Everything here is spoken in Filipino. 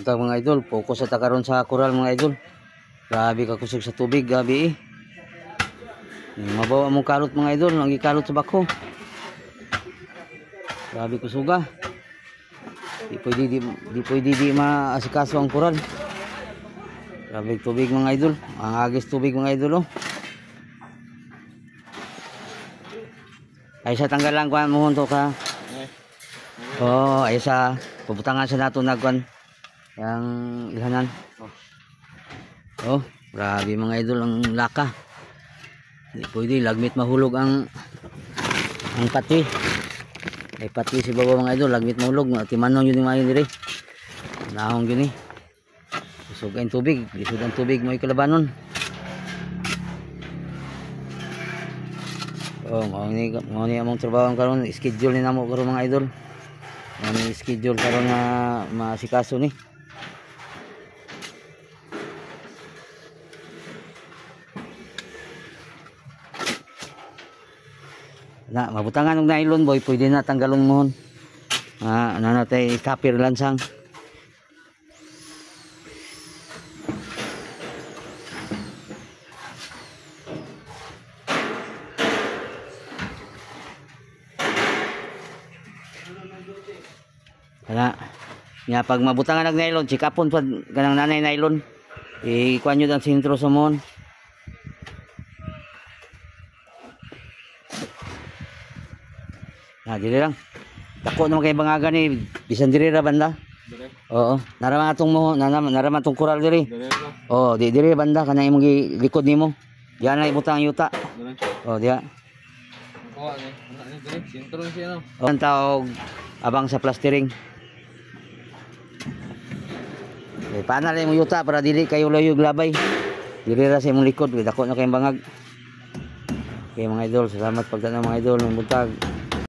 Buntag mga idol, focus sa takaron sa coral mga idol. Grabe ka kusog sa tubig, gabi eh. Mabawa mong kalot mga idol, ang ikalot sa bako. Grabe kusuga. Di pwede di maasikaso ang coral. Grabe tubig mga idol, ang agis tubig mga idol oh. Ay sa tanggalan ko mo to ka. Oh, ay sa pubutangan sa nato nagkuan yang ilhanan. Oh, grabe mga idol ang laka. Di pwede lagmit mahulog ang pati. Ay pati si baba mga idol, lagmit mahulog, timanong yun yung mayon dire. Nahong yun eh. Kusog ang tubig, lisod ang tubig mo ikalabanon. Oh, mo ni among trabaho karon, schedule ni namo karon mga idol. Ano schedule karon nga masikaso ni. Na mabutangan og nylon boy, pwede na tanggalon mohon. Ano na tay kapir lansang. Kana nya pag mabutangan og nylon, sikapon pad kanang nanay nylon. Ikuan nyo ang sintro sa mohon. Dili lang. Dako naman kay bangaga ni bisan diri ra banda. Oo, narama atong mo, narama atong coral diri. Oh, diri banda kanang imong likod nimo. Diyan na ibutang yuta. Oh, diya. Oh, ani diri, sintro siya no. Oh, tawag abang sa plastering. Paana lang mo yuta para dili kayo layo glabay. Diri ra sa imong likod, dako na kay bangag. Okay mga idol, salamat pagtanaw mga idol ng buntag.